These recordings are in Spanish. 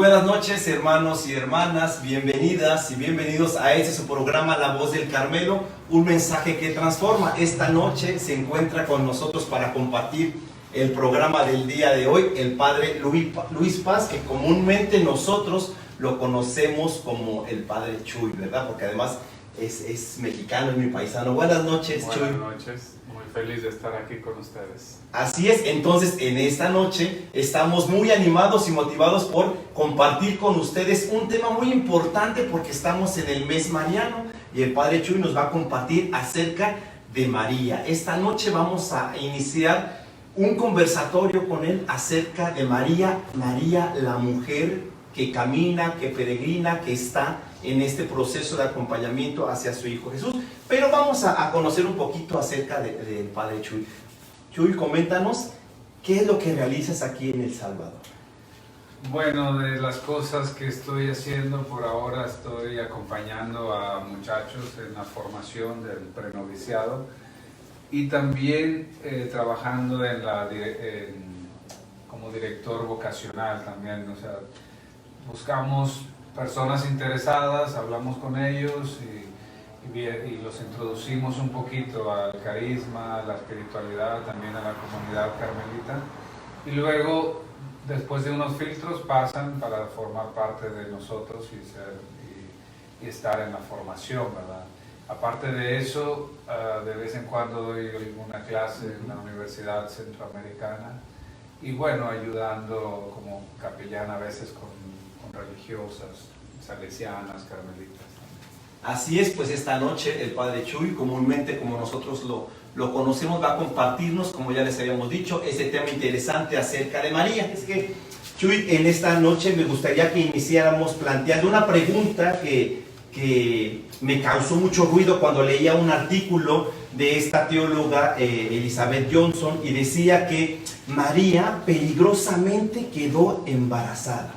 buenas noches, hermanos y hermanas, bienvenidas y bienvenidos a este su programa La Voz del Carmelo, un mensaje que transforma. Esta noche se encuentra con nosotros para compartir el programa del día de hoy el Padre Luis Paz, que comúnmente nosotros lo conocemos como el Padre Chuy, ¿verdad? Porque además es mexicano, es mi paisano. Buenas noches, Chuy. Buenas noches, muy feliz de estar aquí con ustedes. Así es, entonces en esta noche estamos muy animados y motivados por compartir con ustedes un tema muy importante porque estamos en el mes mariano y el Padre Chuy nos va a compartir acerca de María. Esta noche vamos a iniciar un conversatorio con él acerca de María, la mujer que camina, que peregrina, que está en este proceso de acompañamiento hacia su Hijo Jesús. Pero vamos a conocer un poquito acerca del Padre Chuy. Chuy, coméntanos, ¿qué es lo que realizas aquí en El Salvador? Bueno, de las cosas que estoy haciendo por ahora, estoy acompañando a muchachos en la formación del prenoviciado y también trabajando como director vocacional también. O sea, buscamos personas interesadas, hablamos con ellos y los introducimos un poquito al carisma, a la espiritualidad, también a la comunidad carmelita. Y luego, después de unos filtros, pasan para formar parte de nosotros y estar en la formación, ¿verdad? Aparte de eso, de vez en cuando doy una clase en la Universidad Centroamericana y bueno, ayudando como capellán a veces con religiosas, salesianas, carmelitas. Así es, pues esta noche el Padre Chuy, comúnmente como nosotros lo conocemos, va a compartirnos, como ya les habíamos dicho, ese tema interesante acerca de María. Es que, Chuy, en esta noche me gustaría que iniciáramos planteando una pregunta que me causó mucho ruido cuando leía un artículo de esta teóloga Elizabeth Johnson, y decía que María peligrosamente quedó embarazada.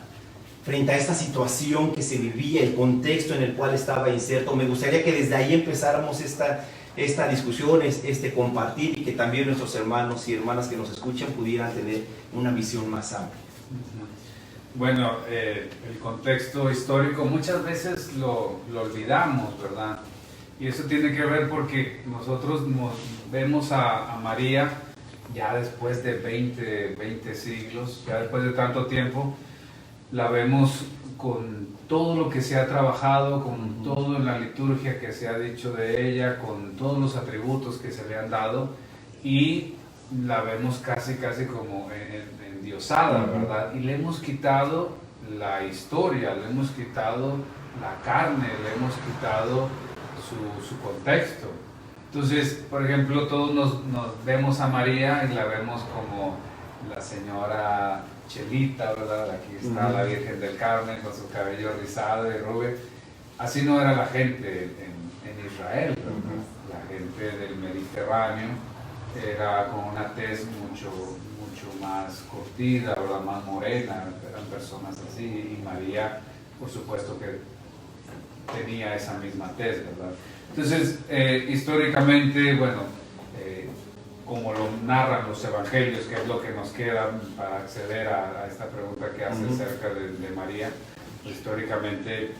Frente a esta situación que se vivía, el contexto en el cual estaba inserto, me gustaría que desde ahí empezáramos esta discusión, este compartir, y que también nuestros hermanos y hermanas que nos escuchan pudieran tener una visión más amplia. Bueno, el contexto histórico muchas veces lo olvidamos, ¿verdad? Y eso tiene que ver porque nosotros vemos a María ya después de 20 siglos, ya después de tanto tiempo, la vemos con todo lo que se ha trabajado, con todo en la liturgia que se ha dicho de ella, con todos los atributos que se le han dado, y la vemos casi como endiosada, ¿verdad? Y le hemos quitado la historia, le hemos quitado la carne, le hemos quitado su contexto. Entonces, por ejemplo, todos nos vemos a María y la vemos como la señora Chelita, ¿verdad? Aquí está la Virgen del Carmen con su cabello rizado y rubio. Así no era la gente en Israel, ¿verdad? La gente del Mediterráneo era con una tez mucho más curtida, ¿verdad? Más morena, eran personas así, y María, por supuesto que tenía esa misma tez, ¿verdad? Entonces, históricamente, bueno, como lo narran los evangelios, que es lo que nos queda para acceder a esta pregunta que hace acerca de María, pues, históricamente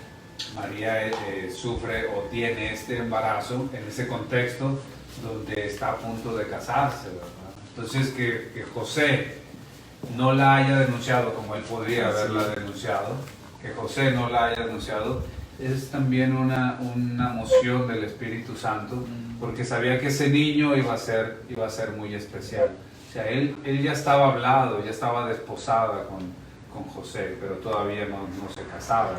María sufre o tiene este embarazo en ese contexto donde está a punto de casarse, ¿verdad? Entonces que José no la haya denunciado como él podría haberla denunciado, que José no la haya denunciado, es también una moción del Espíritu Santo, porque sabía que ese niño iba a ser muy especial. O sea, él ya estaba hablado, ya estaba desposada con José, pero todavía no se casaban.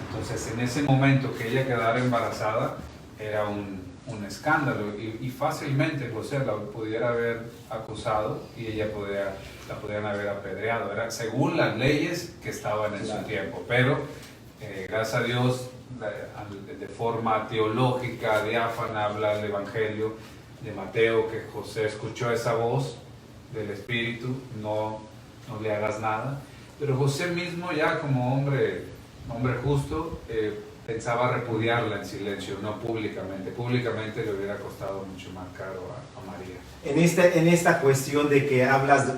Entonces, en ese momento que ella quedara embarazada, era un escándalo, y fácilmente José la pudiera haber acusado y ella la podrían haber apedreado. Era según las leyes que estaban en su tiempo, pero gracias a Dios, de forma teológica, diáfana, habla el Evangelio de Mateo, que José escuchó esa voz del Espíritu, no le hagas nada. Pero José mismo, ya como hombre justo, pensaba repudiarla en silencio, no públicamente. Públicamente le hubiera costado mucho más caro a María. En esta cuestión de que hablas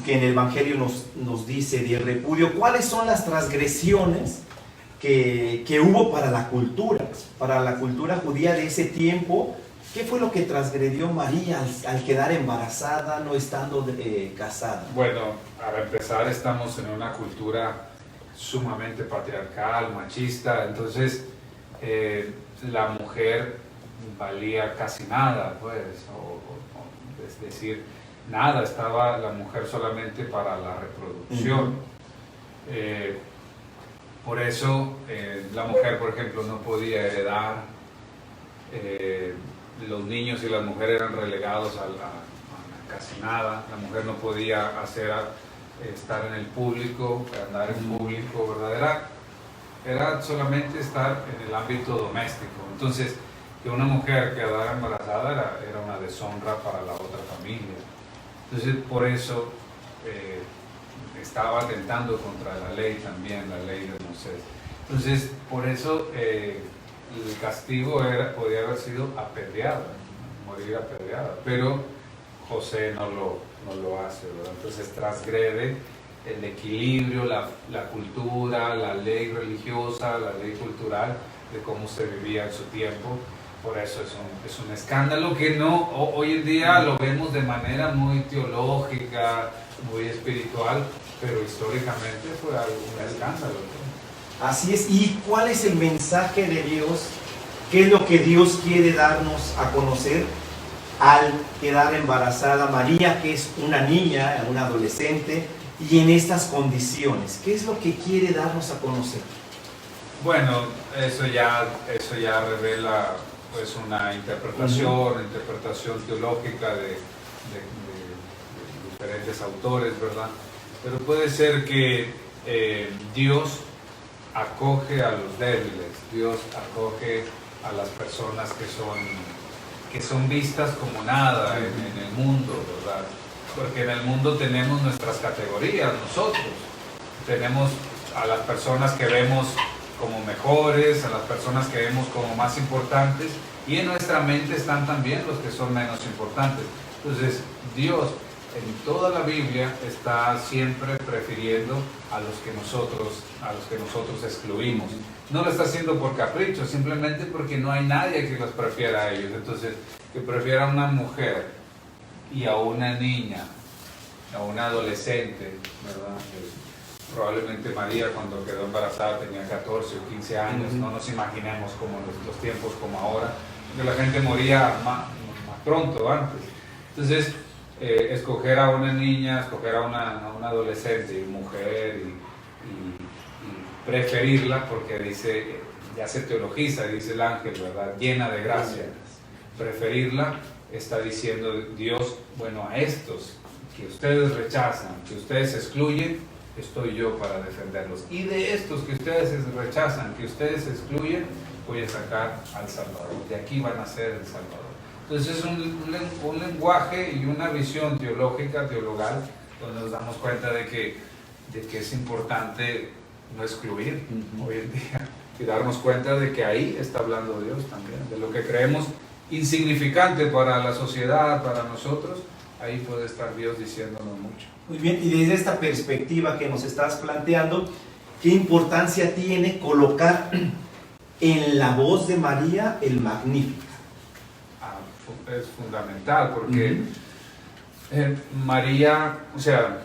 que en el Evangelio nos dice del repudio, ¿cuáles son las transgresiones que hubo para la cultura judía de ese tiempo? ¿Qué fue lo que transgredió María al quedar embarazada, no estando casada? Bueno, para empezar, estamos en una cultura sumamente patriarcal, machista, entonces la mujer valía casi nada, pues, es decir, nada, estaba la mujer solamente para la reproducción. Por eso la mujer, por ejemplo, no podía heredar, los niños y las mujeres eran relegados a casi nada, la mujer no podía estar en el público, andar en público, ¿verdad? Era solamente estar en el ámbito doméstico. Entonces, que una mujer quedara embarazada era una deshonra para la otra familia. Entonces, por eso estaba atentando contra la ley también, la ley de Moisés. Entonces, por eso el castigo podía haber sido apedreada, morir apedreada, pero José no lo hace, ¿verdad? Entonces transgrede el equilibrio, la cultura, la ley religiosa, la ley cultural de cómo se vivía en su tiempo. Por eso es un escándalo que hoy en día lo vemos de manera muy teológica, muy espiritual, pero históricamente fue un escándalo, ¿no? Así es. ¿Y cuál es el mensaje de Dios? ¿Qué es lo que Dios quiere darnos a conocer al quedar embarazada María, que es una niña, una adolescente, y en estas condiciones? ¿Qué es lo que quiere darnos a conocer? Bueno, eso ya revela pues una interpretación teológica de diferentes autores, ¿verdad? Pero puede ser que Dios acoge a los débiles, Dios acoge a las personas que son vistas como nada en el mundo, ¿verdad? Porque en el mundo tenemos nuestras categorías, nosotros tenemos a las personas que vemos como mejores, a las personas que vemos como más importantes, y en nuestra mente están también los que son menos importantes. Entonces Dios en toda la Biblia está siempre prefiriendo a los que nosotros excluimos. No lo está haciendo por capricho, simplemente porque no hay nadie que los prefiera a ellos. Entonces, que prefiera a una mujer y a una niña, a una adolescente, ¿verdad? Probablemente María, cuando quedó embarazada, tenía 14 o 15 años. No nos imaginemos como los tiempos como ahora, que la gente moría más pronto antes. Entonces, escoger a una niña, escoger a una adolescente, mujer, y preferirla, porque dice, ya se teologiza, dice el ángel, ¿verdad? Llena de gracia. Preferirla, está diciendo Dios, bueno, a estos que ustedes rechazan, que ustedes excluyen, estoy yo para defenderlos. Y de estos que ustedes rechazan, que ustedes excluyen, voy a sacar al Salvador. De aquí van a ser el Salvador. Entonces es un lenguaje y una visión teológica, teologal, donde nos damos cuenta de que es importante no excluir hoy en día, y darnos cuenta de que ahí está hablando Dios también, de lo que creemos insignificante para la sociedad, para nosotros, ahí puede estar Dios diciéndonos mucho. Muy bien, y desde esta perspectiva que nos estás planteando, ¿qué importancia tiene colocar en la voz de María el Magnífica? Es fundamental, porque María, o sea,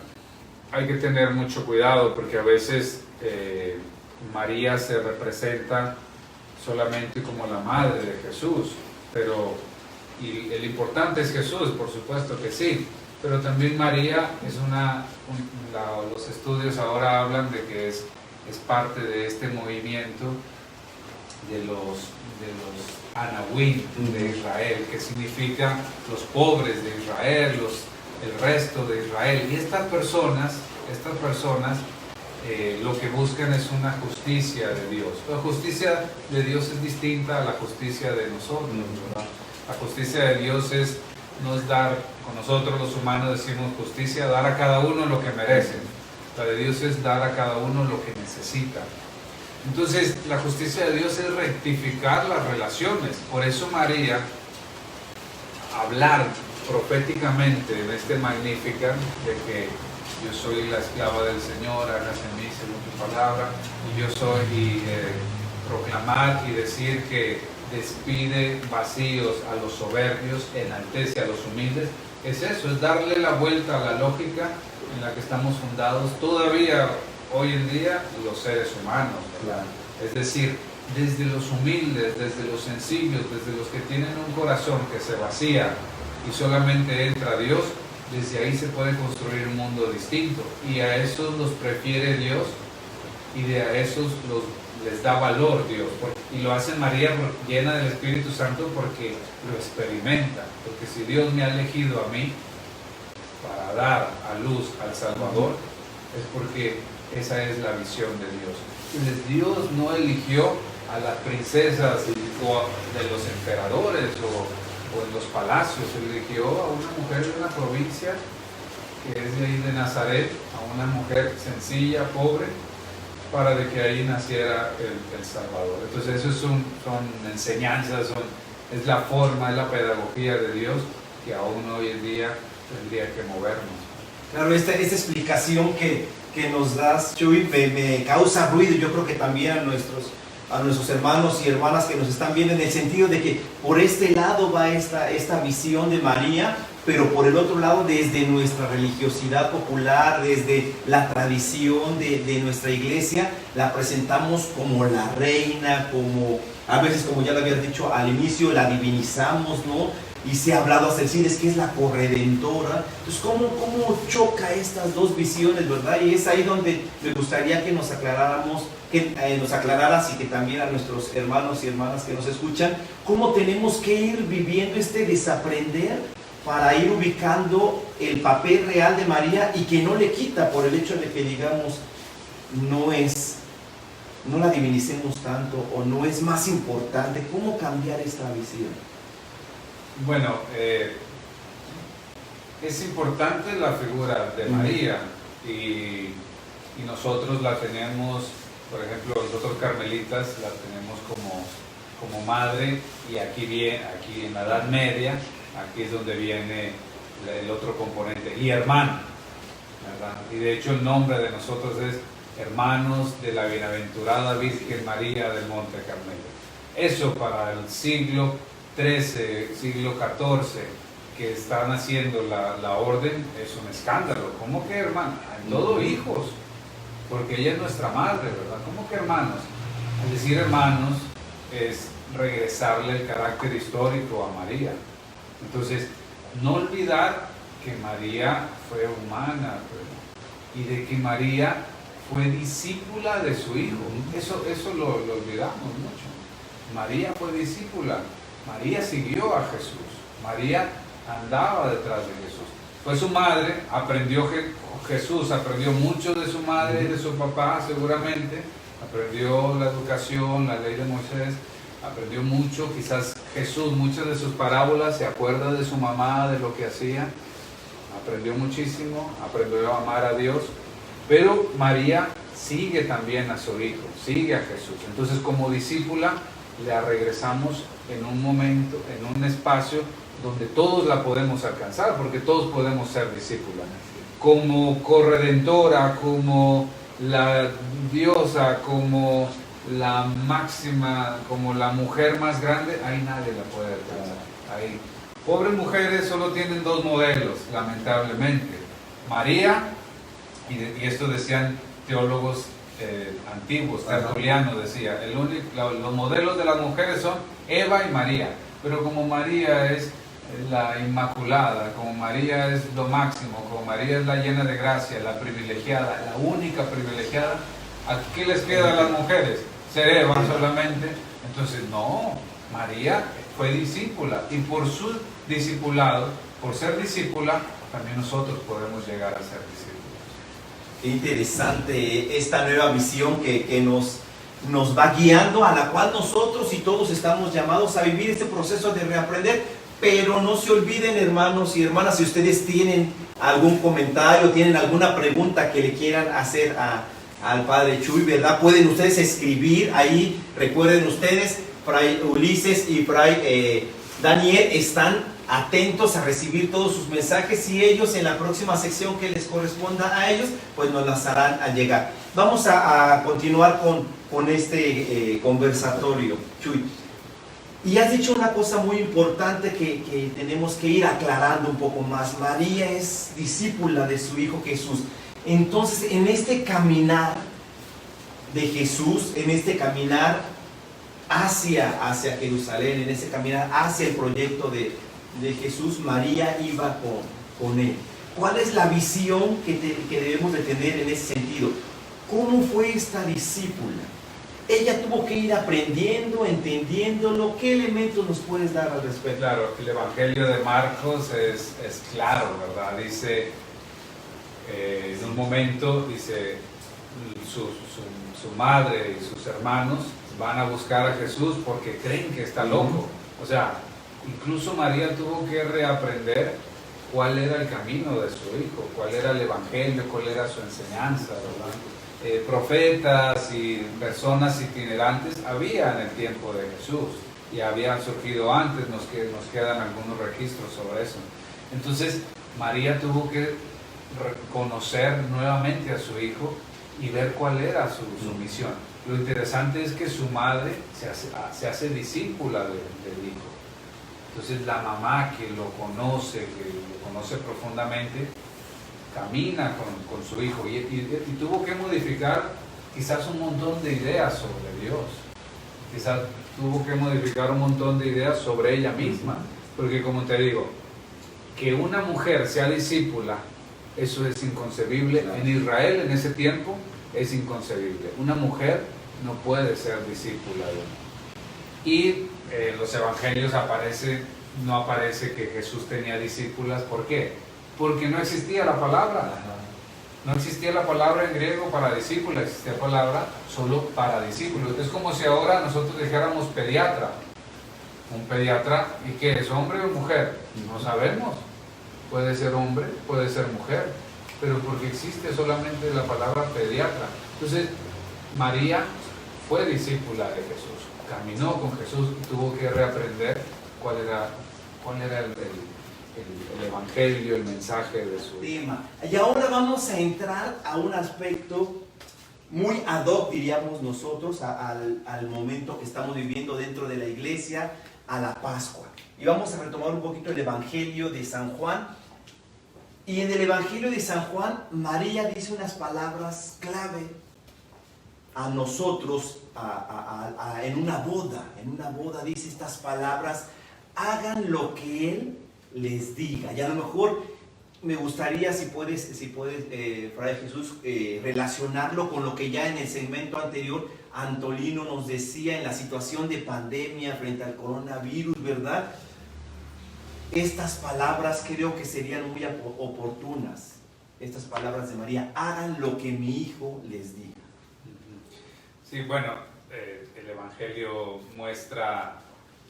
hay que tener mucho cuidado, porque a veces María se representa solamente como la madre de Jesús, y el importante es Jesús, por supuesto que sí, pero también María es los estudios ahora hablan de que es parte de este movimiento de los Anahuim de Israel, que significa los pobres de Israel, el resto de Israel. Y estas personas lo que buscan es una justicia de Dios. La justicia de Dios es distinta a la justicia de nosotros, ¿verdad? La justicia de Dios no es dar, con nosotros los humanos decimos justicia, dar a cada uno lo que merecen. La de Dios es dar a cada uno lo que necesita. Entonces, la justicia de Dios es rectificar las relaciones. Por eso María, hablar proféticamente en este Magnificat, de que yo soy la esclava del Señor, hágase en mí según tu palabra, y yo soy, proclamar y decir que despide vacíos a los soberbios, enaltece a los humildes, es eso, es darle la vuelta a la lógica en la que estamos fundados todavía hoy en día los seres humanos, ¿verdad? Es decir, desde los humildes, desde los sencillos, desde los que tienen un corazón que se vacía y solamente entra Dios, desde ahí se puede construir un mundo distinto, y a esos los prefiere Dios, y a esos les da valor Dios, y lo hace María llena del Espíritu Santo porque lo experimenta, porque si Dios me ha elegido a mí para dar a luz al Salvador, es porque esa es la visión de Dios. Entonces Dios no eligió a las princesas o de los emperadores o en los palacios, eligió a una mujer de una provincia que es de ahí de Nazaret, a una mujer sencilla, pobre, para de que ahí naciera el Salvador. Entonces eso son enseñanzas, es la forma, es la pedagogía de Dios que aún hoy en día tendría que movernos. Claro, esta explicación que nos das, Chuy, me causa ruido. Yo creo que también a nuestros hermanos y hermanas que nos están viendo, en el sentido de que por este lado va esta visión de María, pero por el otro lado, desde nuestra religiosidad popular, desde la tradición de nuestra iglesia, la presentamos como la reina, como a veces, como ya lo habías dicho al inicio, la divinizamos, ¿no? Y se ha hablado hasta decir, es que es la corredentora. Entonces, ¿cómo choca estas dos visiones, verdad? Y es ahí donde me gustaría que nos aclaráramos, que nos aclararas, y que también a nuestros hermanos y hermanas que nos escuchan, cómo tenemos que ir viviendo este desaprender para ir ubicando el papel real de María, y que no le quita por el hecho de que digamos, no la divinicemos tanto, o no es más importante. ¿Cómo cambiar esta visión? Bueno, es importante la figura de María, y nosotros la tenemos, por ejemplo, nosotros carmelitas la tenemos como madre, y aquí en la Edad Media, aquí es donde viene el otro componente, y hermana, ¿verdad? Y de hecho el nombre de nosotros es Hermanos de la Bienaventurada Virgen María del Monte Carmelo. Eso para el siglo XIII, siglo XIV, que están haciendo la orden, es un escándalo. ¿Cómo que hermana? En todo hijos, porque ella es nuestra madre, ¿verdad? ¿Cómo que hermanos? Al decir hermanos es regresarle el carácter histórico a María. Entonces, no olvidar que María fue humana, y de que María fue discípula de su hijo. Eso lo olvidamos mucho. María fue discípula. María siguió a Jesús. María andaba detrás de Jesús. Fue su madre, Jesús aprendió mucho de su madre y de su papá, seguramente. Aprendió la educación, la ley de Moisés. Aprendió mucho. Quizás Jesús, muchas de sus parábolas, se acuerda de su mamá, de lo que hacía. Aprendió muchísimo, aprendió a amar a Dios. Pero María sigue también a su hijo, sigue a Jesús. Entonces, como discípula, la regresamos en un momento, en un espacio donde todos la podemos alcanzar, porque todos podemos ser discípulas. Como corredentora, como la diosa, como la máxima, como la mujer más grande, ahí nadie la puede alcanzar. Ahí. Pobres mujeres solo tienen dos modelos, lamentablemente. María, y esto decían teólogos antiguos, Tertuliano decía, los modelos de las mujeres son Eva y María, pero como María es la inmaculada, como María es lo máximo, como María es la llena de gracia, la privilegiada, la única privilegiada, ¿a qué les queda a las mujeres? Ser Eva solamente. Entonces no, María fue discípula, y por su discipulado, por ser discípula, también nosotros podemos llegar a ser discípulos. Qué interesante esta nueva visión que nos va guiando, a la cual nosotros y todos estamos llamados a vivir este proceso de reaprender. Pero no se olviden, hermanos y hermanas, si ustedes tienen algún comentario, tienen alguna pregunta que le quieran hacer al Padre Chuy, ¿verdad? Pueden ustedes escribir ahí. Recuerden ustedes, Fray Ulises y Fray Daniel están atentos a recibir todos sus mensajes y ellos en la próxima sección que les corresponda a ellos, pues nos las harán al llegar. Vamos a continuar con este conversatorio, Chuy. Y has dicho una cosa muy importante que tenemos que ir aclarando un poco más. María es discípula de su Hijo Jesús. Entonces, en este caminar de Jesús, en este caminar hacia Jerusalén, en ese caminar hacia el proyecto de Jesús, María iba con él. ¿Cuál es la visión que debemos de tener en ese sentido? ¿Cómo fue esta discípula? Ella tuvo que ir aprendiendo, entendiéndolo. ¿Qué elementos nos puedes dar al respecto? Claro, el Evangelio de Marcos es claro, ¿verdad? Dice, en un momento, dice, su madre y sus hermanos van a buscar a Jesús porque creen que está loco. O sea, incluso María tuvo que reaprender cuál era el camino de su hijo, cuál era el Evangelio, cuál era su enseñanza, ¿verdad? Profetas y personas itinerantes había en el tiempo de Jesús y habían surgido antes, nos quedan algunos registros sobre eso. Entonces María tuvo que conocer nuevamente a su hijo y ver cuál era su misión. Lo interesante es que su madre se hace discípula del hijo. Entonces la mamá que lo conoce profundamente, camina con su hijo y tuvo que modificar quizás un montón de ideas sobre Dios. Quizás tuvo que modificar un montón de ideas sobre ella misma. Porque como te digo, que una mujer sea discípula, eso es inconcebible. En Israel en ese tiempo es inconcebible. Una mujer no puede ser discípula de uno. Y en los evangelios no aparece que Jesús tenía discípulas. ¿Por qué? Porque no existía la palabra. No existía la palabra en griego para discípula, existía palabra solo para discípulos. Es como si ahora nosotros dijéramos pediatra. Un pediatra, ¿y qué es? ¿Hombre o mujer? No sabemos. Puede ser hombre, puede ser mujer, pero porque existe solamente la palabra pediatra. Entonces, María fue discípula de Jesús, caminó con Jesús y tuvo que reaprender cuál era el evangelio, el mensaje de su tema. Y ahora vamos a entrar a un aspecto muy ad hoc, diríamos nosotros, al momento que estamos viviendo dentro de la iglesia, a la Pascua. Y vamos a retomar un poquito el Evangelio de San Juan. Y en el Evangelio de San Juan, María dice unas palabras clave a nosotros en una boda dice estas palabras: hagan lo que Él les diga. Y a lo mejor me gustaría, si puedes Fray Jesús, relacionarlo con lo que ya en el segmento anterior Antolino nos decía en la situación de pandemia frente al coronavirus, ¿verdad? Estas palabras creo que serían muy oportunas, estas palabras de María: hagan lo que mi hijo les diga. Sí, bueno, el Evangelio muestra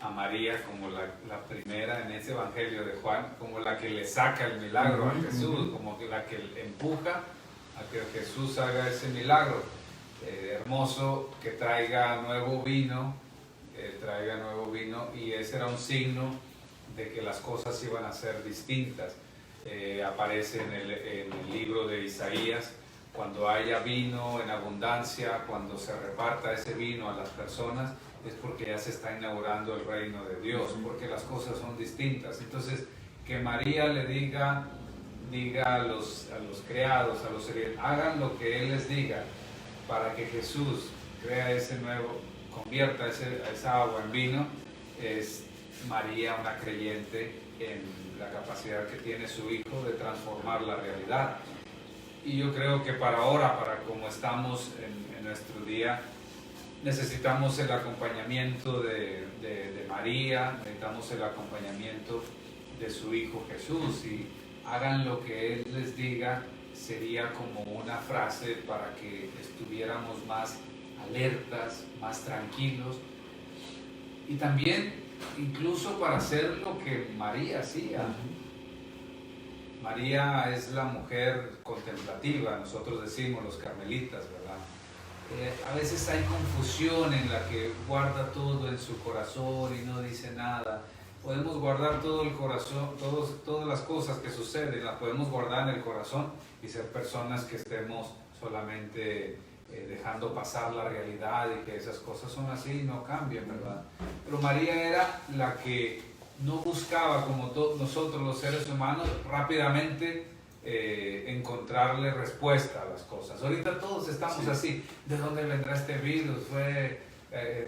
a María como la primera en ese Evangelio de Juan, como la que le saca el milagro a Jesús, como que la que empuja a que Jesús haga ese milagro. Hermoso, que traiga nuevo vino, y ese era un signo de que las cosas iban a ser distintas. Aparece en el libro de Isaías: cuando haya vino en abundancia, cuando se reparta ese vino a las personas, es porque ya se está inaugurando el reino de Dios, porque las cosas son distintas. Entonces, que María le diga a los criados, a los sirvientes, hagan lo que Él les diga, para que Jesús convierta esa agua en vino. Es María una creyente en la capacidad que tiene su Hijo de transformar la realidad. Y yo creo que para como estamos en nuestro día, necesitamos el acompañamiento de María, necesitamos el acompañamiento de su Hijo Jesús. Y hagan lo que Él les diga sería como una frase para que estuviéramos más alertas, más tranquilos, y también incluso para hacer lo que María hacía. María es la mujer contemplativa, nosotros decimos los carmelitas, ¿verdad? A veces hay confusión en la que guarda todo en su corazón y no dice nada. podemos guardar todo el corazón, todas las cosas que suceden, las podemos guardar en el corazón y ser personas que estemos solamente dejando pasar la realidad y que esas cosas son así y no cambian, ¿verdad? Pero María era la que no buscaba, como nosotros los seres humanos, rápidamente encontrarle respuesta a las cosas. Ahorita todos estamos así. ¿De dónde vendrá este virus? ¿Fue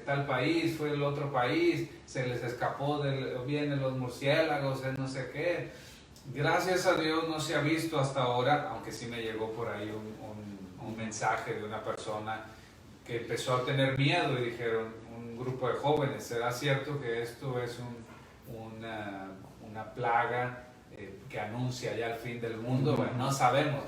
tal país? ¿Fue el otro país? ¿Se les escapó? ¿Vienen los murciélagos? No sé qué. Gracias a Dios no se ha visto hasta ahora, aunque sí me llegó por ahí un mensaje de una persona que empezó a tener miedo y dijeron, un grupo de jóvenes, ¿será cierto que esto es una plaga que anuncia ya el fin del mundo? Bueno, no sabemos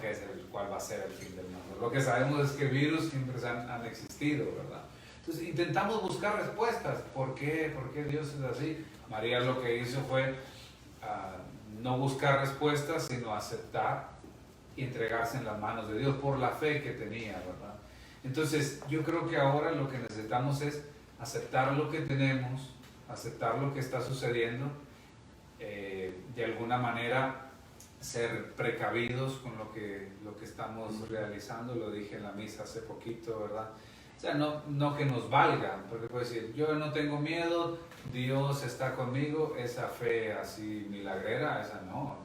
cuál va a ser el fin del mundo. Lo que sabemos es que virus siempre han existido, ¿verdad? Entonces intentamos buscar respuestas. ¿Por qué? ¿Por qué Dios es así? María lo que hizo fue no buscar respuestas, sino aceptar y entregarse en las manos de Dios por la fe que tenía, ¿verdad? Entonces yo creo que ahora lo que necesitamos es aceptar lo que tenemos, aceptar lo que está sucediendo, de alguna manera ser precavidos con lo que estamos realizando. Lo dije en la misa hace poquito, ¿verdad? O sea, no que nos valga, porque puede decir, yo no tengo miedo, Dios está conmigo, esa fe así milagrera, esa no.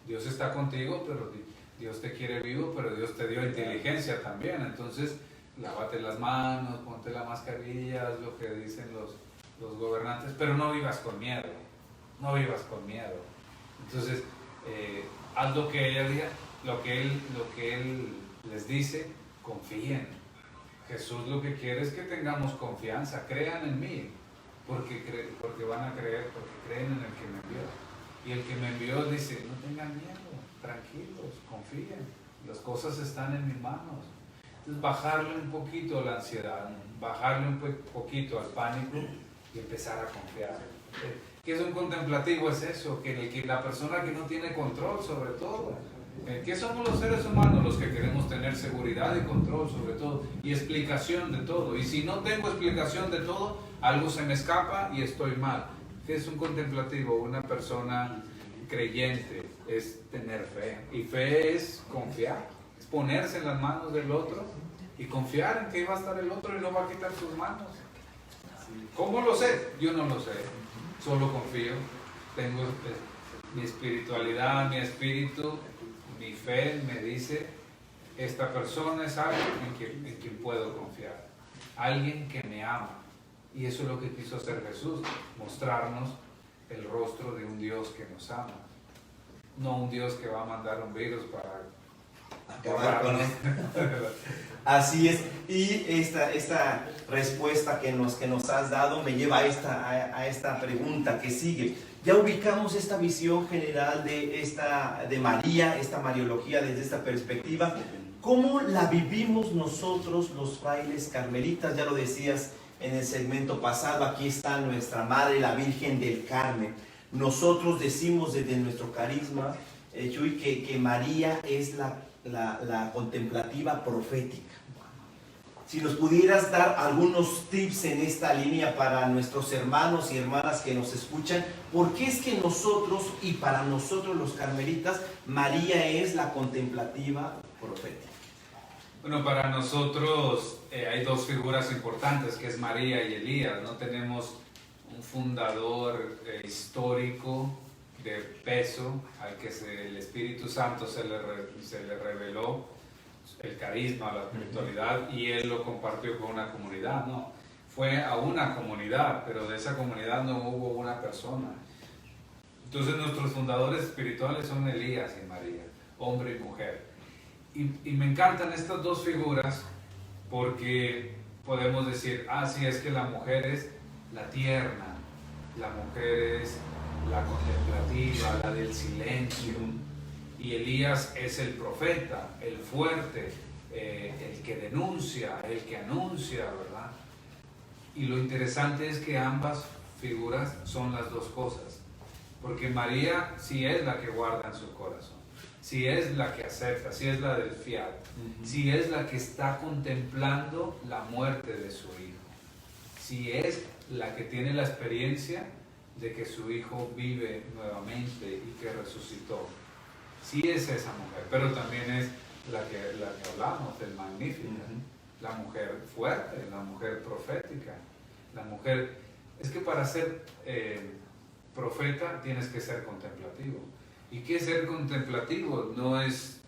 Dios está contigo, pero Dios te quiere vivo, pero Dios te dio inteligencia también. Entonces, lávate las manos, ponte la mascarilla, es lo que dicen los gobernantes, pero no vivas con miedo, no vivas con miedo. Entonces, haz lo que ella diga, lo que él les dice, confíen. Jesús lo que quiere es que tengamos confianza, crean en mí, porque van a creer, porque creen en el que me envió. Y el que me envió dice, no tengan miedo, tranquilos, confíen, las cosas están en mis manos. Entonces bajarle un poquito la ansiedad, bajarle un poquito al pánico y empezar a confiar. ¿Qué es un contemplativo? Es eso, que la persona que no tiene control sobre todo. ¿Qué somos los seres humanos? Los que queremos tener seguridad y control sobre todo, y explicación de todo. Y si no tengo explicación de todo, algo se me escapa y estoy mal. ¿Qué es un contemplativo? Una persona creyente es tener fe. Y fe es confiar, es ponerse en las manos del otro y confiar en que va a estar el otro y no va a quitar sus manos. ¿Cómo lo sé? Yo no lo sé, solo confío. Tengo mi espiritualidad, mi espíritu, mi fe me dice, esta persona es alguien en quien puedo confiar, alguien que me ama. Y eso es lo que quiso hacer Jesús, mostrarnos el rostro de un Dios que nos ama, no un Dios que va a mandar un virus para acabar con esto. Así es. Y esta respuesta que nos has dado me lleva a esta pregunta que sigue. Ya ubicamos esta visión general de María, esta mariología desde esta perspectiva. ¿Cómo la vivimos nosotros los frailes carmelitas? Ya lo decías en el segmento pasado, aquí está nuestra Madre, la Virgen del Carmen. Nosotros decimos desde nuestro carisma, Chuy, que María es la contemplativa profética. Si nos pudieras dar algunos tips en esta línea para nuestros hermanos y hermanas que nos escuchan, ¿por qué es que nosotros y para nosotros los carmelitas, María es la contemplativa profética? Bueno, para nosotros hay dos figuras importantes, que es María y Elías. No tenemos un fundador histórico de peso al que el Espíritu Santo se le reveló el carisma, la espiritualidad, y él lo compartió con una comunidad. No, fue a una comunidad, pero de esa comunidad no hubo una persona. Entonces nuestros fundadores espirituales son Elías y María, hombre y mujer. Y me encantan estas dos figuras porque podemos decir, sí, es que la mujer es la tierna, la mujer es la contemplativa, la del silencio, y Elías es el profeta, el fuerte, el que denuncia, el que anuncia, ¿verdad? Y lo interesante es que ambas figuras son las dos cosas, porque María sí es la que guarda en su corazón, sí es la que acepta, sí es la del fiat, sí es la que está contemplando la muerte de su hijo, sí es la que tiene la experiencia de que su hijo vive nuevamente y que resucitó. Sí es esa mujer, pero también es la que hablamos del Magnífica, la mujer fuerte, la mujer profética, la mujer... Es que para ser profeta tienes que ser contemplativo. ¿Y qué es ser contemplativo? No es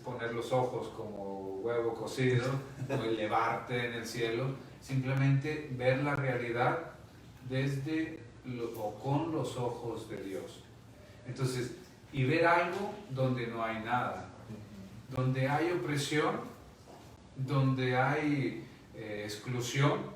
poner los ojos como huevo cocido o elevarte en el cielo, simplemente ver la realidad o con los ojos de Dios. Entonces, y ver algo donde no hay nada, donde hay opresión, donde hay exclusión,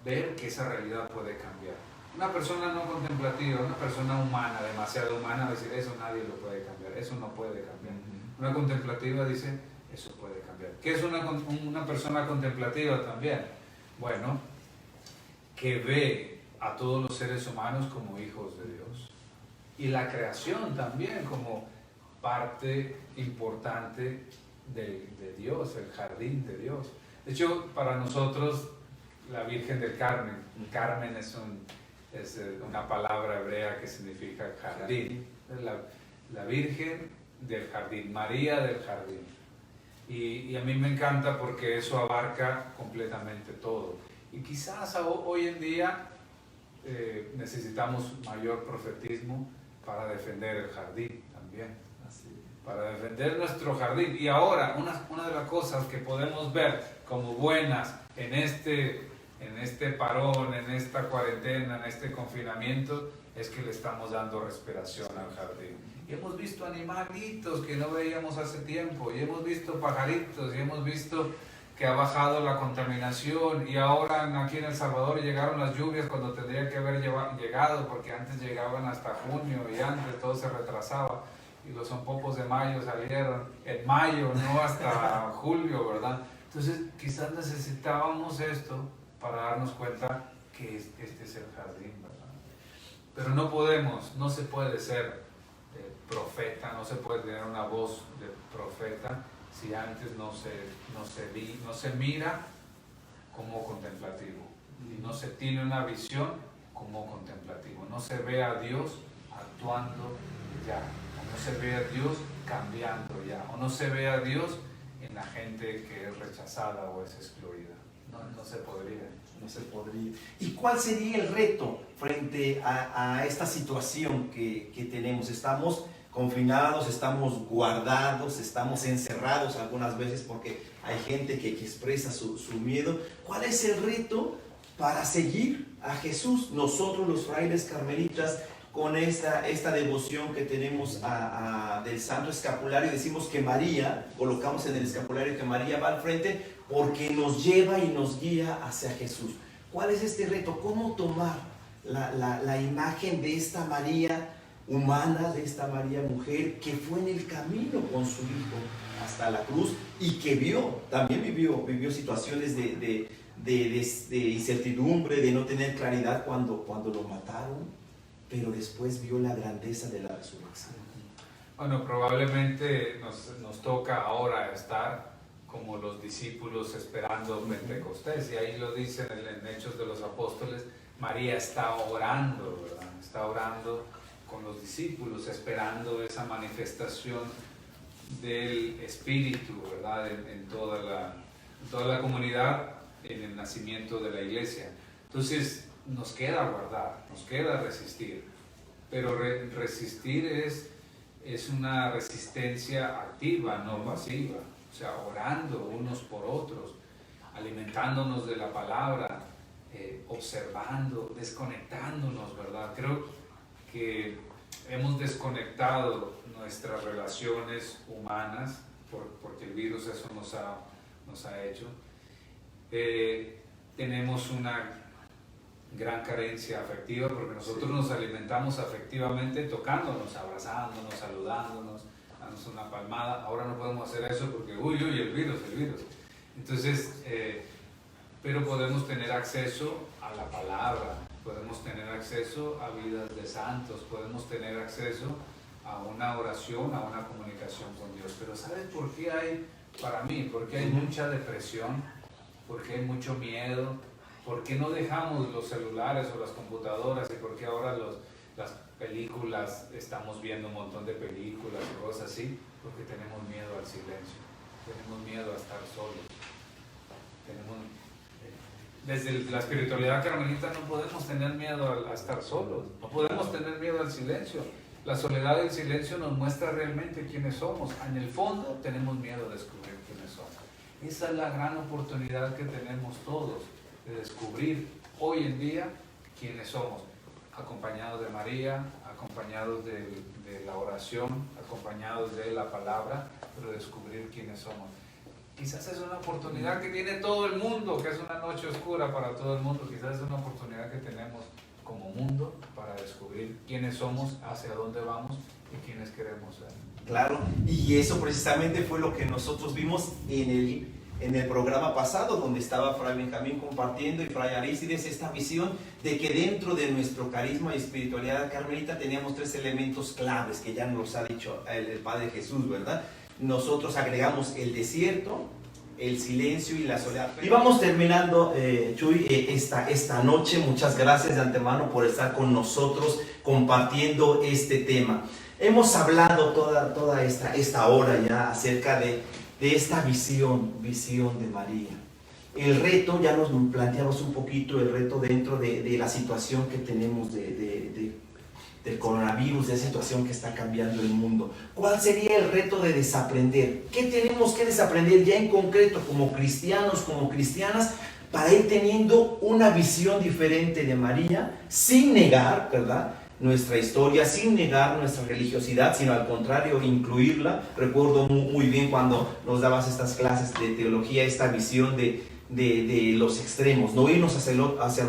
ver que esa realidad puede cambiar. Una persona no contemplativa, una persona humana, demasiado humana, va a decir, eso nadie lo puede cambiar, eso no puede cambiar. Una contemplativa dice, eso puede cambiar. ¿Qué es una persona contemplativa también? Bueno, que ve a todos los seres humanos como hijos de Dios. Y la creación también como parte importante de Dios, el jardín de Dios. De hecho, para nosotros, la Virgen del Carmen, Carmen es una palabra hebrea que significa jardín. La Virgen del Jardín, María del Jardín. Y a mí me encanta porque eso abarca completamente todo. Y quizás hoy en día necesitamos mayor profetismo para defender el jardín también. Para defender nuestro jardín. Y ahora, una de las cosas que podemos ver como buenas en este parón, en esta cuarentena, en este confinamiento, es que le estamos dando respiración al jardín. Y hemos visto animalitos que no veíamos hace tiempo, y hemos visto pajaritos, y hemos visto que ha bajado la contaminación, y ahora aquí en El Salvador llegaron las lluvias cuando tendrían que haber llegado, porque antes llegaban hasta junio, y antes todo se retrasaba, y los zompopos de mayo salieron en mayo, no hasta julio, ¿verdad? Entonces quizás necesitábamos esto para darnos cuenta que este es el jardín, ¿verdad? Pero no se puede ser profeta, no se puede tener una voz de profeta si antes no se mira como contemplativo, y no se tiene una visión como contemplativo, no se ve a Dios actuando ya, o no se ve a Dios cambiando ya, o no se ve a Dios en la gente que es rechazada o es excluida. No se podría. No se podría. ¿Y cuál sería el reto frente a esta situación que tenemos? Estamos confinados, estamos guardados, estamos encerrados algunas veces porque hay gente que expresa su miedo. ¿Cuál es el reto para seguir a Jesús? Nosotros los frailes carmelitas, con esta devoción que tenemos del Santo Escapulario, decimos que María, colocamos en el escapulario que María va al frente porque nos lleva y nos guía hacia Jesús. ¿Cuál es este reto? ¿Cómo tomar la imagen de esta María humana, de esta María mujer que fue en el camino con su hijo hasta la cruz y que también vivió situaciones de incertidumbre, de no tener claridad cuando lo mataron, pero después vio la grandeza de la resurrección? Bueno, probablemente nos toca ahora estar como los discípulos esperando Pentecostés, y ahí lo dicen en Hechos de los Apóstoles, María está orando, ¿verdad? Está orando con los discípulos, esperando esa manifestación del Espíritu, ¿verdad? En toda la comunidad, en el nacimiento de la iglesia. Entonces, nos queda guardar, nos queda resistir, pero resistir es una resistencia activa, no pasiva, o sea, orando unos por otros, alimentándonos de la palabra, observando, desconectándonos, ¿verdad? Creo que hemos desconectado nuestras relaciones humanas, porque el virus eso nos ha hecho. Tenemos una gran carencia afectiva porque nosotros nos alimentamos afectivamente tocándonos, abrazándonos, saludándonos, dándonos una palmada. Ahora no podemos hacer eso porque el virus. Entonces, pero podemos tener acceso a la palabra, podemos tener acceso a vidas de santos, podemos tener acceso a una oración, a una comunicación con Dios. Pero ¿sabes por qué hay, para mí, porque hay mucha depresión, porque hay mucho miedo, ¿Por qué no dejamos los celulares o las computadoras? ¿Y por qué ahora las películas, estamos viendo un montón de películas y cosas así? Porque tenemos miedo al silencio, tenemos miedo a estar solos. Desde la espiritualidad carmelita no podemos tener miedo a estar solos, no podemos tener miedo al silencio. La soledad del silencio nos muestra realmente quiénes somos. En el fondo tenemos miedo de descubrir quiénes somos. Esa es la gran oportunidad que tenemos todos, de descubrir hoy en día quiénes somos, acompañados de María, acompañados de la oración, acompañados de la palabra, pero descubrir quiénes somos. Quizás es una oportunidad que tiene todo el mundo, que es una noche oscura para todo el mundo. Quizás es una oportunidad que tenemos como mundo para descubrir quiénes somos, hacia dónde vamos y quiénes queremos ser. Claro, y eso precisamente fue lo que nosotros vimos en el programa pasado, donde estaba Fray Benjamín compartiendo y Fray Arístides esta visión de que dentro de nuestro carisma y espiritualidad carmelita teníamos 3 elementos claves que ya nos ha dicho el Padre Jesús, ¿verdad? Nosotros agregamos el desierto, el silencio y la soledad. Y vamos terminando, Chuy, esta noche. Muchas gracias de antemano por estar con nosotros compartiendo este tema. Hemos hablado toda esta hora ya acerca de esta visión de María. El reto, ya nos planteamos un poquito el reto dentro de la situación que tenemos del coronavirus, de la situación que está cambiando el mundo. ¿Cuál sería el reto de desaprender? ¿Qué tenemos que desaprender ya en concreto como cristianos, como cristianas, para ir teniendo una visión diferente de María, sin negar, ¿verdad?, nuestra historia, sin negar nuestra religiosidad, sino al contrario, incluirla? Recuerdo muy bien cuando nos dabas estas clases de teología, esta visión de los extremos, no irnos hacia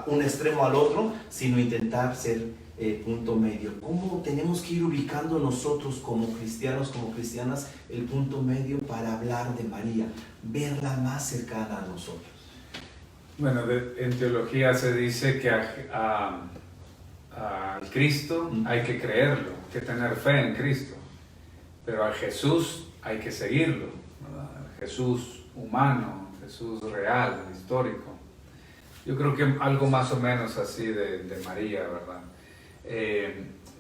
un extremo al otro, sino intentar ser punto medio. ¿Cómo tenemos que ir ubicando nosotros como cristianos, como cristianas, el punto medio para hablar de María, verla más cercana a nosotros? Bueno, en teología se dice que al Cristo hay que creerlo, hay que tener fe en Cristo, pero a Jesús hay que seguirlo, ¿verdad? Jesús humano, Jesús real, histórico. Yo creo que algo más o menos así de María, ¿verdad?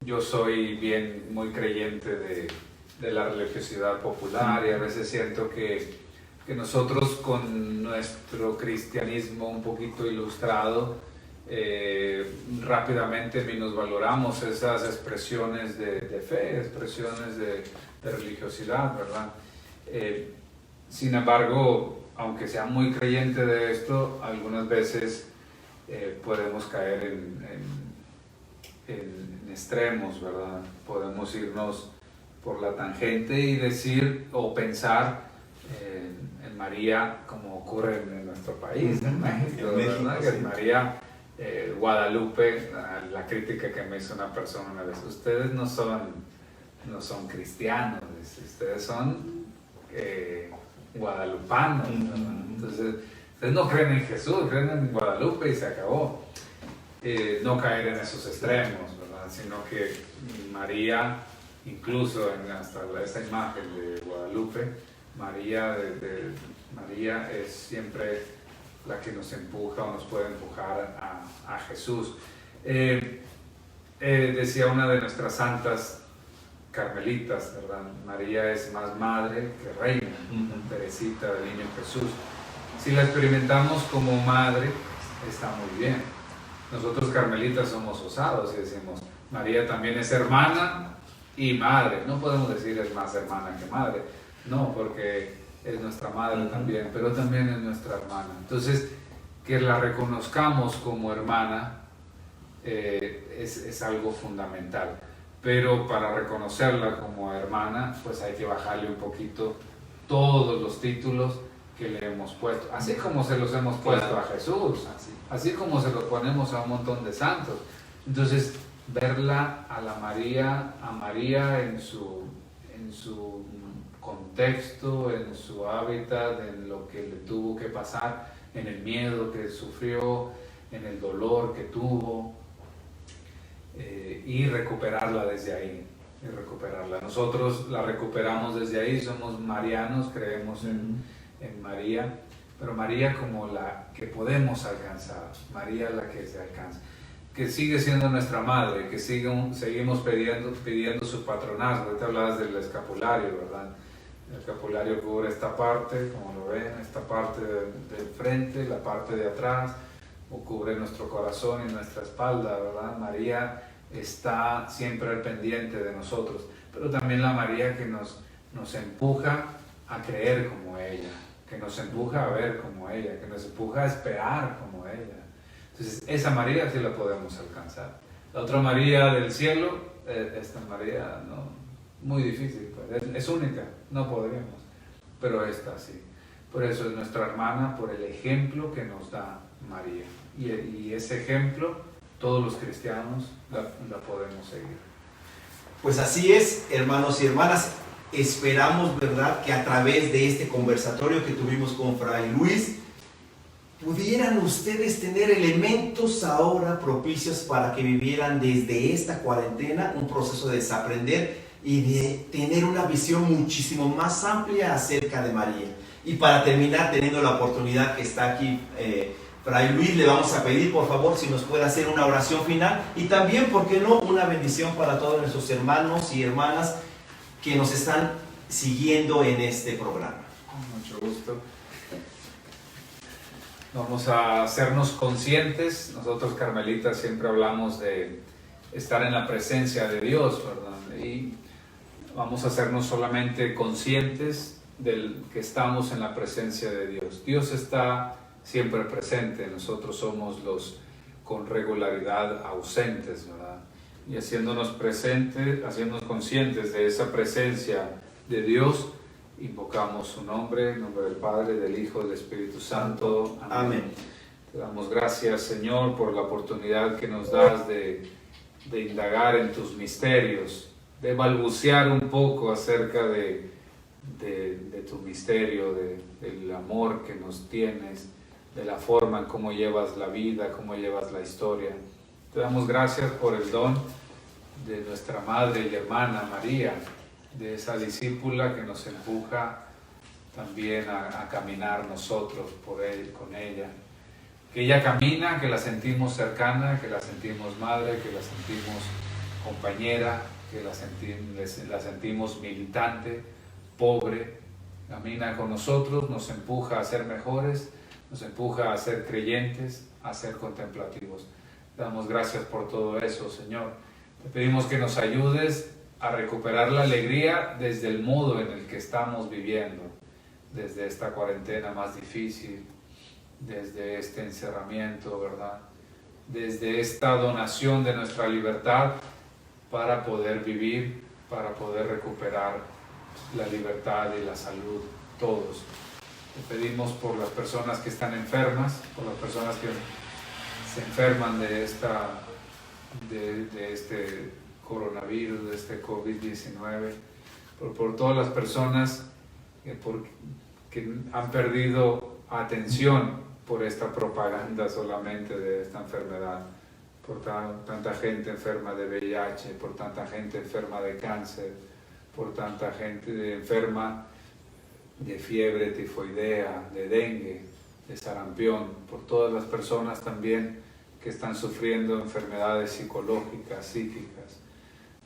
Yo soy muy creyente de la religiosidad popular, y a veces siento que nosotros, con nuestro cristianismo un poquito ilustrado, rápidamente minusvaloramos esas expresiones de fe, expresiones de religiosidad, ¿verdad? Sin embargo, aunque sea muy creyente de esto, algunas veces podemos caer en extremos, ¿verdad? Podemos irnos por la tangente y decir o pensar en María, como ocurre en nuestro país, en México, ¿verdad? Que María Guadalupe, la crítica que me hizo una persona una vez: ustedes no son cristianos, ustedes son guadalupanos, ¿verdad? Entonces, ustedes no creen en Jesús, creen en Guadalupe y se acabó. No caer en esos extremos, ¿verdad? Sino que María, incluso hasta esa imagen de Guadalupe, María es siempre la que nos empuja o nos puede empujar a Jesús. Decía una de nuestras santas carmelitas, ¿verdad? María es más madre que reina, Teresita del Niño Jesús. Si la experimentamos como madre, está muy bien. Nosotros carmelitas somos osados y decimos: María también es hermana y madre. No podemos decir es más hermana que madre, no, porque es nuestra madre también, pero también es nuestra hermana. Entonces, que la reconozcamos como hermana es algo fundamental. Pero para reconocerla como hermana, pues hay que bajarle un poquito todos los títulos que le hemos puesto, así como se los hemos puesto a Jesús, así como se los ponemos a un montón de santos. Entonces, verla a María en su contexto, en su hábitat, en lo que le tuvo que pasar, en el miedo que sufrió, en el dolor que tuvo, y recuperarla desde ahí. Nosotros la recuperamos desde ahí, somos marianos, creemos en María, pero María como la que podemos alcanzar, María la que se alcanza, que sigue siendo nuestra madre, que seguimos pidiendo su patronazgo. Ahorita hablabas del escapulario, ¿verdad? El escapulario cubre esta parte, como lo ven, esta parte del frente, la parte de atrás, o cubre nuestro corazón y nuestra espalda, ¿verdad? María está siempre al pendiente de nosotros, pero también la María que nos empuja a creer como ella, que nos empuja a ver como ella, que nos empuja a esperar como ella. Entonces, esa María sí la podemos alcanzar. La otra María del cielo, esta María, no, muy difícil, pues, es única, no podríamos, pero esta sí. Por eso es nuestra hermana, por el ejemplo que nos da María. Y ese ejemplo, todos los cristianos la podemos seguir. Pues así es, hermanos y hermanas. Esperamos, ¿verdad?, que a través de este conversatorio que tuvimos con Fray Luis, pudieran ustedes tener elementos ahora propicios para que vivieran desde esta cuarentena un proceso de desaprender y de tener una visión muchísimo más amplia acerca de María. Y para terminar, teniendo la oportunidad que está aquí Fray Luis, le vamos a pedir por favor si nos puede hacer una oración final y también, ¿por qué no?, una bendición para todos nuestros hermanos y hermanas que nos están siguiendo en este programa. Con mucho gusto. Vamos a hacernos conscientes. Nosotros carmelitas siempre hablamos de estar en la presencia de Dios, ¿verdad? Y vamos a hacernos solamente conscientes del que estamos en la presencia de Dios. Dios está siempre presente, nosotros somos los con regularidad ausentes, ¿verdad? Y haciéndonos presentes, haciéndonos conscientes de esa presencia de Dios, invocamos su nombre, en nombre del Padre, del Hijo, del Espíritu Santo. Amén. Amén. Te damos gracias, Señor, por la oportunidad que nos das de indagar en tus misterios, de balbucear un poco acerca de tu misterio, del amor que nos tienes, de la forma en cómo llevas la vida, cómo llevas la historia. Te damos gracias por el don de nuestra Madre y Hermana María, de esa discípula que nos empuja también a caminar nosotros con ella. Que ella camina, que la sentimos cercana, que la sentimos madre, que la sentimos compañera, que la sentimos militante, pobre. Camina con nosotros, nos empuja a ser mejores, nos empuja a ser creyentes, a ser contemplativos. Te damos gracias por todo eso, Señor. Te pedimos que nos ayudes a recuperar la alegría desde el modo en el que estamos viviendo, desde esta cuarentena más difícil, desde este encerramiento, ¿verdad? Desde esta donación de nuestra libertad para poder vivir, para poder recuperar la libertad y la salud, todos. Te pedimos por las personas que están enfermas, por las personas que se enferman de este coronavirus, de este COVID-19, por todas las personas que han perdido atención por esta propaganda solamente de esta enfermedad, por tanta gente enferma de VIH, por tanta gente enferma de cáncer, por tanta gente enferma de fiebre tifoidea, de dengue, de sarampión, por todas las personas también que están sufriendo enfermedades psicológicas, psíquicas.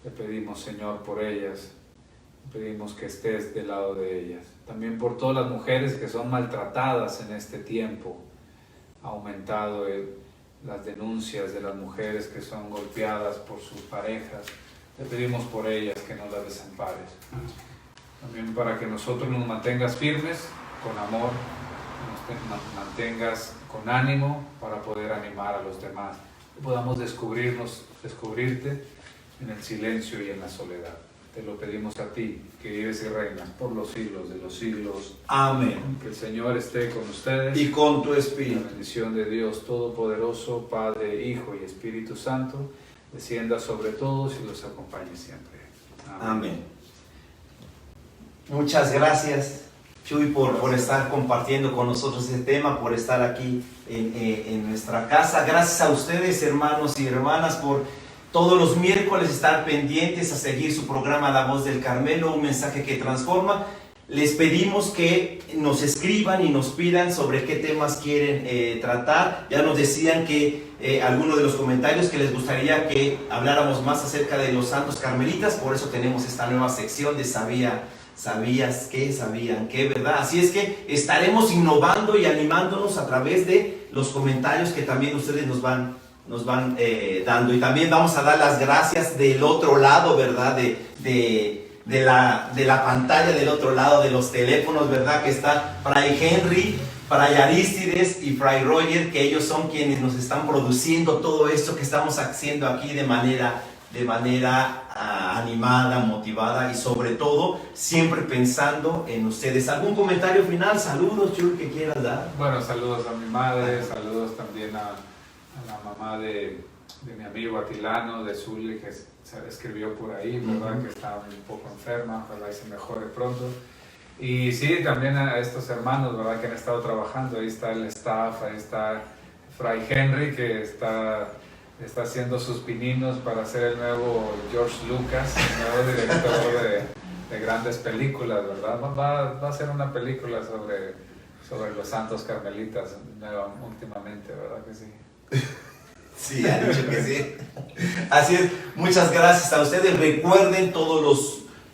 Te pedimos, Señor, por ellas, te pedimos que estés del lado de ellas. También por todas las mujeres que son maltratadas en este tiempo. Ha aumentado las denuncias de las mujeres que son golpeadas por sus parejas. Te pedimos por ellas que no las desampares. También para que nosotros nos mantengas firmes, con amor, nos mantengas con ánimo para poder animar a los demás. Que podamos descubrirte en el silencio y en la soledad. Te lo pedimos a ti, que vives y reinas por los siglos de los siglos. Amén. Que el Señor esté con ustedes. Y con tu espíritu. La bendición de Dios Todopoderoso, Padre, Hijo y Espíritu Santo, descienda sobre todos y los acompañe siempre. Amén. Amén. Muchas gracias, Chuy, por estar compartiendo con nosotros este tema, por estar aquí en nuestra casa. Gracias a ustedes, hermanos y hermanas, por todos los miércoles estar pendientes a seguir su programa La Voz del Carmelo, un mensaje que transforma. les pedimos que nos escriban y nos pidan sobre qué temas quieren tratar. Ya nos decían que algunos de los comentarios que les gustaría que habláramos más acerca de los santos carmelitas, por eso tenemos esta nueva sección de ¿sabías qué? ¿Sabían qué? ¿Verdad? Así es que estaremos innovando y animándonos a través de los comentarios que también ustedes nos van dando. Y también vamos a dar las gracias del otro lado, ¿verdad? De la pantalla, del otro lado de los teléfonos, ¿verdad? Que está Fray Henry, Fray Arístides y Fray Roger, que ellos son quienes nos están produciendo todo esto que estamos haciendo aquí de manera animada, motivada y sobre todo siempre pensando en ustedes. ¿Algún comentario final? Saludos, Chuy, que quieras dar. Bueno, saludos a mi madre, saludos también a la mamá de mi amigo Atilano de Zulia, que se escribió por ahí, ¿verdad? Que estaba un poco enferma, ojalá y se mejore pronto. Y sí, también a estos hermanos, ¿verdad? Que han estado trabajando. Ahí está el staff, ahí está Fray Henry, que está haciendo sus pininos para ser el nuevo George Lucas, el nuevo director de grandes películas, ¿verdad? Va a ser una película sobre los santos carmelitas últimamente, ¿verdad que sí? Sí, ha dicho que sí. Así es, muchas gracias a ustedes. Recuerden todos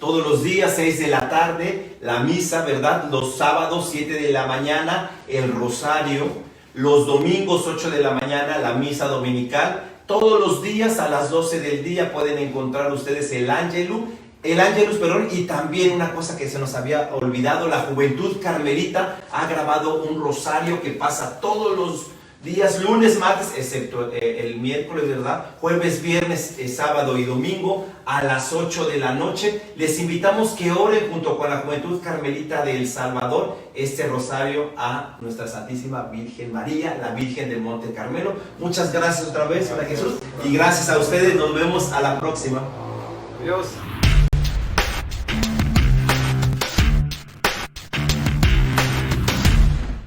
los días, 6 de la tarde, la misa, ¿verdad? Los sábados, 7 de la mañana, el rosario. Los domingos, 8 de la mañana, la misa dominical. Todos los días a las 12 del día pueden encontrar ustedes el Ángelus, y también una cosa que se nos había olvidado, la Juventud Carmelita ha grabado un rosario que pasa todos los días, lunes, martes, excepto el miércoles, ¿verdad? Jueves, viernes, sábado y domingo a las 8 de la noche. Les invitamos que oren junto con la Juventud Carmelita de El Salvador este rosario a nuestra Santísima Virgen María, la Virgen del Monte Carmelo. Muchas gracias otra vez, Jesús, y gracias a ustedes. Nos vemos a la próxima. Adiós.